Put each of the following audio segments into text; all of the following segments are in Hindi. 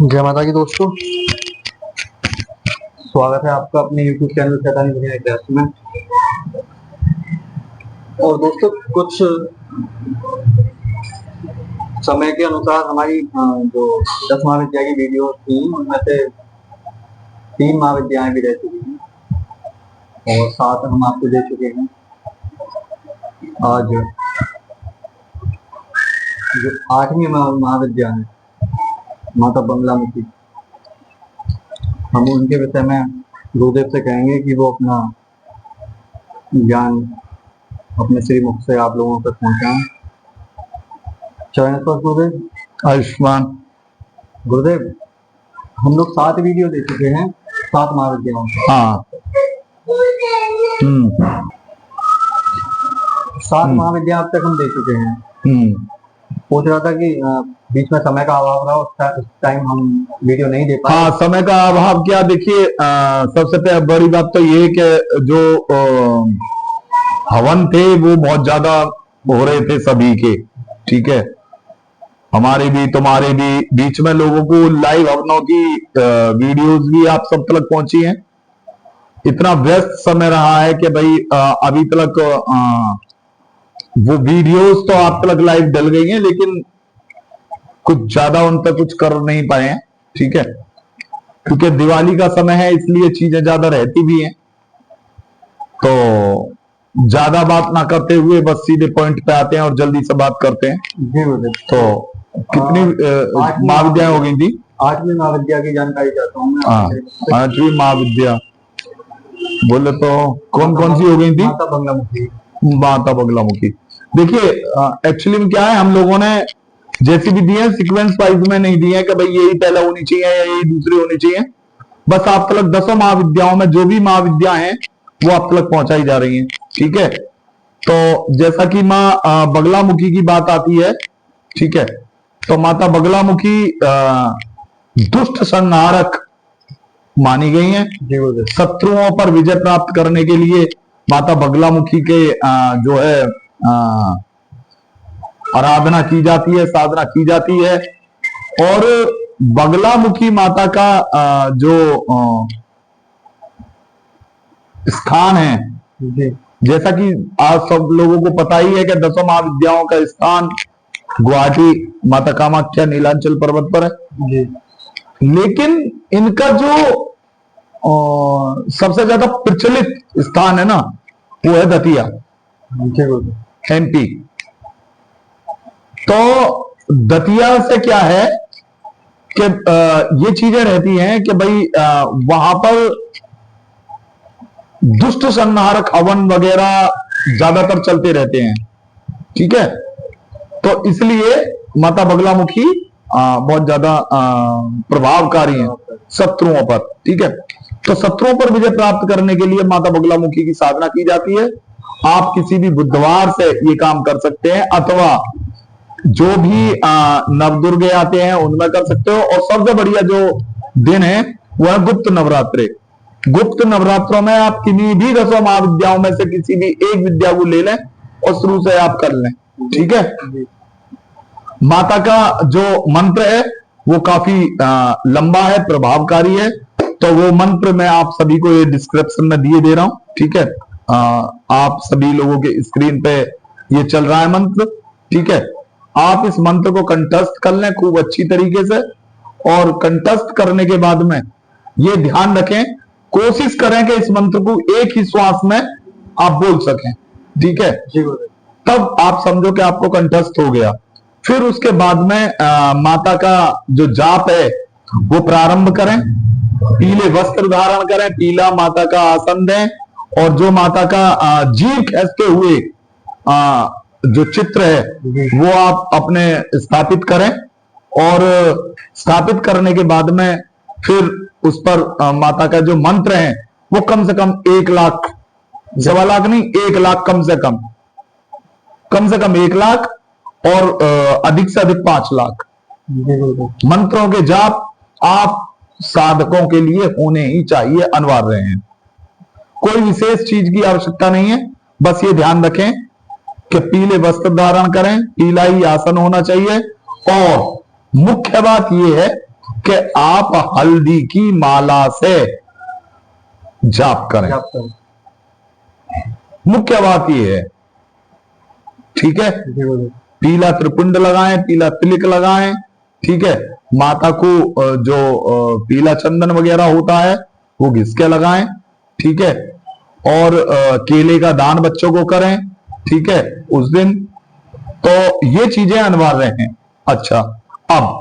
जय माता की दोस्तों, स्वागत है आपका अपने YouTube चैनल शैतानी दुनिया इतिहास में। और दोस्तों, कुछ समय के अनुसार हमारी जो 10 महाविद्या की वीडियो थी उनमें से 3 महाविद्याएं भी रह चुकी हैं और 7 हम आपको दे चुके हैं। आज जो 8वीं महाविद्या है माता बंगलामुखी, हम उनके विषय में गुरुदेव से कहेंगे कि वो अपना ज्ञान अपने श्री मुख से आप लोगों तक पहुंचाएं। चरण स्पर्श गुरुदेव। आयुष्मान। गुरुदेव, हम लोग 7 वीडियो दे चुके हैं 7 महाविद्याओं से। हाँ। 7 महाविद्या अब तक हम दे चुके हैं। सोच रहा था कि बीच में समय का अभाव रहा, उस टाइम हम वीडियो नहीं दे पाए। हाँ, समय का अभाव क्या, देखिए सबसे बड़ी बात तो ये कि जो हवन थे वो बहुत ज्यादा हो रहे थे सभी के, ठीक है, हमारे भी तुम्हारे भी। बीच में लोगों को लाइव हवनों की वीडियोस भी आप सब तक पहुंची हैं। इतना व्यस्त समय रहा है कि भाई अभी तक वो वीडियोस तो आप तक लाइव डल गई हैं, लेकिन कुछ ज्यादा उन पर कुछ कर नहीं पाए हैं, ठीक है, क्योंकि दिवाली का समय है इसलिए चीजें ज्यादा रहती भी हैं। तो ज्यादा बात ना करते हुए बस सीधे पॉइंट पे आते हैं और जल्दी से बात करते हैं। तो कितनी महाविद्याएं हो गई थी? 8वीं महाविद्या की जानकारी चाहता हूँ मैं। हाँ, 8वीं महाविद्या बोले तो कौन कौन सी हो गई थी? माता बंगलामुखी। माता बंगलामुखी, देखिए एक्चुअली में क्या है, हम लोगों ने जैसी भी दी है सीक्वेंस वाइज में नहीं दी है कि भाई यही पहला होनी चाहिए या यही दूसरी होनी चाहिए। बस आप तक 10 महाविद्याओं में जो भी महाविद्या हैं वो आप तक पहुंचाई जा रही हैं, ठीक है। तो जैसा कि माँ बगलामुखी की बात आती है, ठीक है, तो माता बगलामुखी दुष्ट संहारक मानी गई है। शत्रुओं पर विजय प्राप्त करने के लिए माता बगलामुखी के जो है आराधना की जाती है, साधना की जाती है। और बगलामुखी माता का जो स्थान है, जैसा कि आज सब लोगों को पता ही है कि 10 महाविद्याओं का स्थान गुवाहाटी माता कामाख्या नीलांचल पर्वत पर है। लेकिन इनका जो सबसे ज्यादा प्रचलित स्थान है ना, वो है दतिया, एमपी। तो दतिया से क्या है कि ये चीजें रहती हैं कि भाई वहां पर दुष्ट संहारक हवन वगैरह ज्यादातर चलते रहते हैं, ठीक है। तो इसलिए माता बगलामुखी बहुत ज्यादा प्रभावकारी है शत्रुओं पर, ठीक है। तो शत्रुओं पर विजय प्राप्त करने के लिए माता बगलामुखी की साधना की जाती है। आप किसी भी बुधवार से ये काम कर सकते हैं, अथवा जो भी नवदुर्गे आते हैं उनमें कर सकते हो। और सबसे बढ़िया जो दिन है वह गुप्त नवरात्रे। गुप्त नवरात्रों में आप किन्हीं भी 10 महाविद्याओं में से किसी भी एक विद्या को ले लें और शुरू से आप कर लें, ठीक है। माता का जो मंत्र है वो काफी लंबा है, प्रभावकारी है। तो वो मंत्र मैं आप सभी को ये डिस्क्रिप्शन में दिए दे रहा हूं, ठीक है। आप सभी लोगों के स्क्रीन पे ये चल रहा है मंत्र, ठीक है। आप इस मंत्र को कंठस्थ कर लें खूब अच्छी तरीके से। और कंठस्थ करने के बाद में ये ध्यान रखें, कोशिश करें कि इस मंत्र को एक ही श्वास में आप बोल सकें, ठीक है। तब आप समझो कि आपको कंठस्थ हो गया। फिर उसके बाद में माता का जो जाप है वो प्रारंभ करें। पीले वस्त्र धारण करें, पीला माता का आसन दें, और जो माता का जीव खींचते हुए जो चित्र है वो आप अपने स्थापित करें। और स्थापित करने के बाद में फिर उस पर माता का जो मंत्र है वो कम से कम 1 लाख, 1.25 लाख नहीं, 1 लाख कम से कम 1 लाख, और अधिक से अधिक 5 लाख मंत्रों के जाप आप साधकों के लिए होने ही चाहिए, अनिवार्य हैं। कोई विशेष चीज की आवश्यकता नहीं है, बस ये ध्यान रखें कि पीले वस्त्र धारण करें, पीला ही आसन होना चाहिए। और मुख्य बात यह है कि आप हल्दी की माला से जाप करें। जाप करें। मुख्य बात यह है, ठीक है। जी गुरुदेव। पीला त्रिपुंड लगाएं, पीला तिलक लगाएं, ठीक है। माता को जो पीला चंदन वगैरह होता है वो घिस के लगाएं, ठीक है। और केले का दान बच्चों को करें, ठीक है, उस दिन। तो ये चीजें अनिवार्य हैं। अच्छा, अब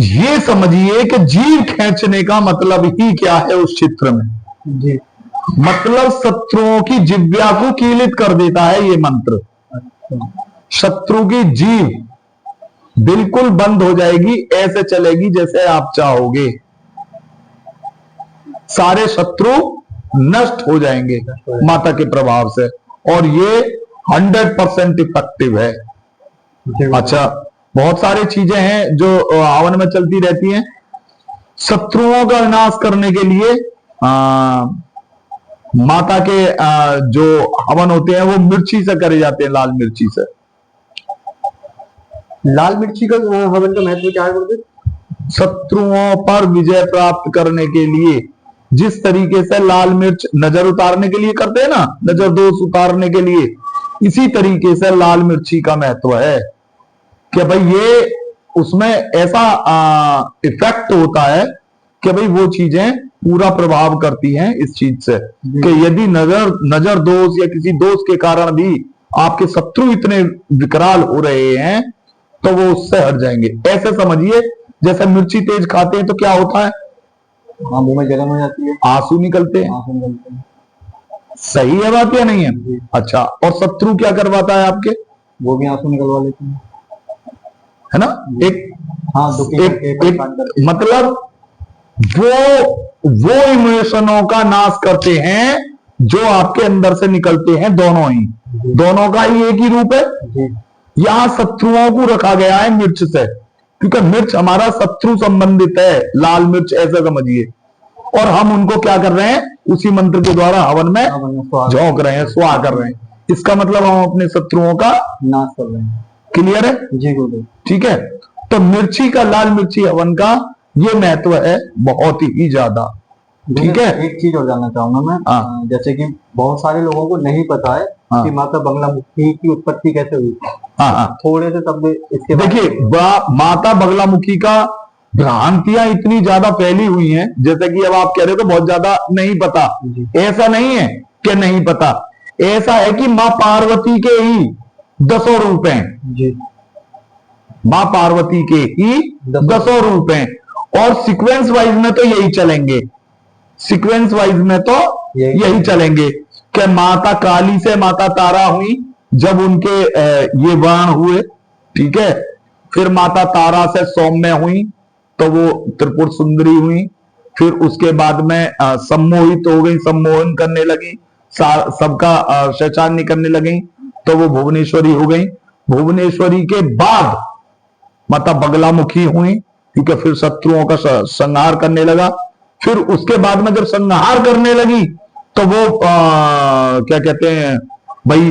ये समझिए कि जीव खींचने का मतलब ही क्या है उस चित्र में। जी। मतलब शत्रुओं की जिव्या को कीलित कर देता है ये मंत्र। अच्छा। शत्रु की जीव बिल्कुल बंद हो जाएगी, ऐसे चलेगी जैसे आप चाहोगे। सारे शत्रु नष्ट हो जाएंगे माता के प्रभाव से, और ये 100% इफेक्टिव है। अच्छा, बहुत सारी चीजें हैं जो हवन में चलती रहती हैं। शत्रुओं का विनाश करने के लिए माता के जो हवन होते हैं वो मिर्ची से करे जाते हैं, लाल मिर्ची से। लाल मिर्ची का हवन का महत्व क्या है गुरुदेव? शत्रुओं पर विजय प्राप्त करने के लिए जिस तरीके से लाल मिर्च नजर उतारने के लिए करते हैं ना, नजर दोष उतारने के लिए, इसी तरीके से लाल मिर्ची का महत्व है कि भाई ये उसमें ऐसा इफेक्ट होता है कि भाई वो चीजें पूरा प्रभाव करती हैं इस चीज से कि यदि नजर दोष या किसी दोष के कारण भी आपके शत्रु इतने विकराल हो रहे हैं तो वो उससे हट जाएंगे। ऐसे समझिए जैसे मिर्ची तेज खाते हैं तो क्या होता है, मुंह में जलन हो जाती है, आंसू निकलते हैं। आंसू निकलते हैं। सही है बात या नहीं है? अच्छा, और शत्रु क्या करवाता है आपके? वो भी आंसू निकलवा लेते हैं, है ना। एक मतलब वो इमोशनों का नाश करते हैं जो आपके अंदर से निकलते हैं, दोनों का ही एक ही रूप है। यहां शत्रुओं को रखा गया है मिर्च से, क्योंकि मिर्च हमारा शत्रु संबंधित है, लाल मिर्च ऐसा समझिए। और हम उनको क्या कर रहे हैं, उसी मंत्र के द्वारा हवन में झोंक रहे हैं, स्वाहा कर रहे हैं। इसका मतलब हम अपने शत्रुओं का नाश कर रहे हैं। क्लियर है? जी गुरुदेव। ठीक है। तो मिर्ची का, लाल मिर्ची हवन का ये महत्व है बहुत ही ज्यादा। ठीक है। एक चीज और जानना चाहूंगा मैं, जैसे कि बहुत सारे लोगों को नहीं पता है कि माता बगलामुखी की उत्पत्ति कैसे हुई। थोड़े से शब्द इसके देखिए, माता बगलामुखी का भ्रांतियां इतनी ज्यादा फैली हुई हैं, जैसे कि अब आप कह रहे हो तो बहुत ज्यादा नहीं पता। ऐसा नहीं है कि नहीं पता, ऐसा है कि मां पार्वती के ही 10 रूप हैं जी। मां पार्वती के ही 10 रूप हैं, और सीक्वेंस वाइज में तो यही चलेंगे, सीक्वेंस वाइज में तो यही चलेंगे कि माता काली से माता तारा हुई जब उनके ये बाण हुए, ठीक है। फिर माता तारा से सौम्य हुई तो वो त्रिपुर सुंदरी हुई। फिर उसके बाद में सम्मोहित हो गई, सम्मोहन करने लगी, सबका शैचान्य करने लगी, तो वो भुवनेश्वरी हो गई। भुवनेश्वरी के बाद माता बगलामुखी हुई, क्योंकि फिर शत्रुओं का संहार करने लगा। फिर उसके बाद में जब संहार करने लगी तो वो क्या कहते हैं भाई,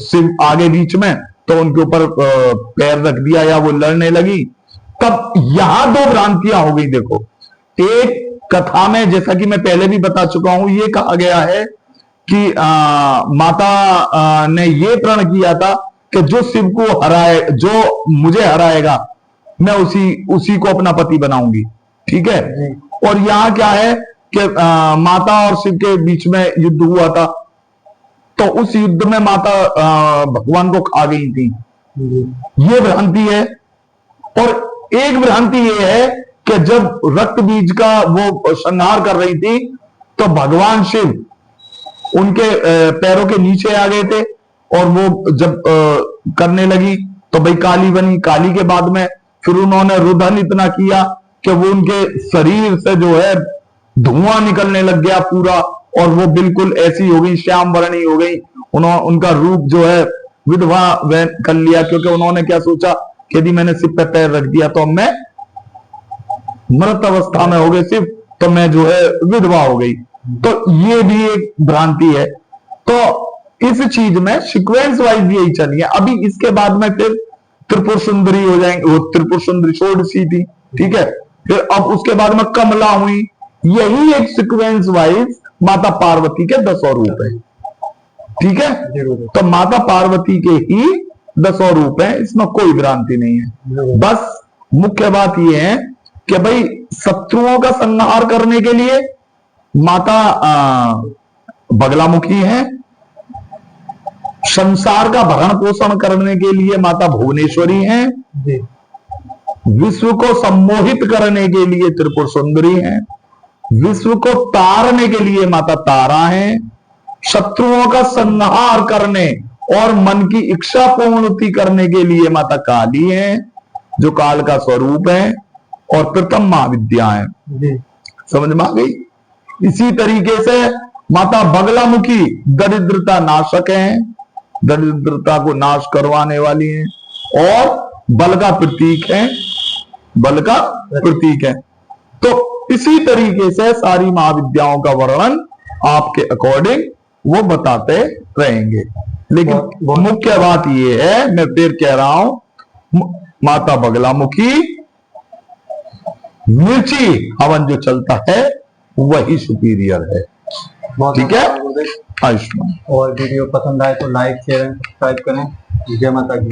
शिव आगे बीच में, तो उनके ऊपर पैर रख दिया या वो लड़ने लगी। तब यहां 2 भ्रांतियां हो गई। देखो, एक कथा में, जैसा कि मैं पहले भी बता चुका हूं, ये कहा गया है कि माता ने ये प्रण किया था कि जो शिव को हराए, जो मुझे हराएगा, मैं उसी को अपना पति बनाऊंगी। ठीक है। और यहां क्या है कि माता और शिव के बीच में युद्ध हुआ था, तो उस युद्ध में माता भगवान को खा गई थी। ये भ्रांति है। और एक भ्रांति ये है कि जब रक्त बीज का वो संहार कर रही थी तो भगवान शिव उनके पैरों के नीचे आ गए थे, और वो जब करने लगी तो भाई काली बनी। काली के बाद में फिर उन्होंने रुदन इतना किया कि वो उनके शरीर से जो है धुआं निकलने लग गया पूरा, और वो बिल्कुल ऐसी हो गई, श्याम वर्णी हो गई। उनका रूप जो है विधवा कर लिया, क्योंकि उन्होंने क्या सोचा कि यदि मैंने शिव पे पैर रख दिया तो अब मैं मृत अवस्था में हो गए शिव, तो मैं जो है विधवा हो गई। तो ये भी एक भ्रांति है। तो इस चीज में सीक्वेंस वाइज यही चलिए। अभी इसके बाद में फिर त्रिपुर सुंदरी हो जाएंगे, वो त्रिपुर सुंदरी षोडशी थी, ठीक है। फिर अब उसके बाद में कमला हुई, यही एक सीक्वेंस वाइज माता पार्वती के 10 रूप है, ठीक है। जरूर तो माता पार्वती के ही 10 रूप है, इसमें कोई भ्रांति नहीं है। बस मुख्य बात यह है कि भाई शत्रुओं का संहार करने के लिए माता बगलामुखी है, संसार का भरण पोषण करने के लिए माता भुवनेश्वरी है, जी विश्व को सम्मोहित करने के लिए त्रिपुर सुंदरी है, विश्व को तारने के लिए माता तारा है, शत्रुओं का संहार करने और मन की इच्छा पूर्ति करने के लिए माता काली है, जो काल का स्वरूप है, और प्रथम महाविद्या है। जी समझ में आ गई। इसी तरीके से माता बगलामुखी दरिद्रता नाशक है, दरिद्रता को नाश करवाने वाली है, और बल का प्रतीक है, बल का प्रतीक है। तो इसी तरीके से सारी महाविद्याओं का वर्णन आपके अकॉर्डिंग वो बताते रहेंगे, लेकिन मुख्य बात ये है, मैं फिर कह रहा हूं, माता बगलामुखी मिर्ची हवन जो चलता है वही सुपीरियर है, बहुत ठीक है। गुरुदेव। आयुष्मान। और वीडियो पसंद आए तो लाइक शेयर एंड सब्सक्राइब करें। जय माता की।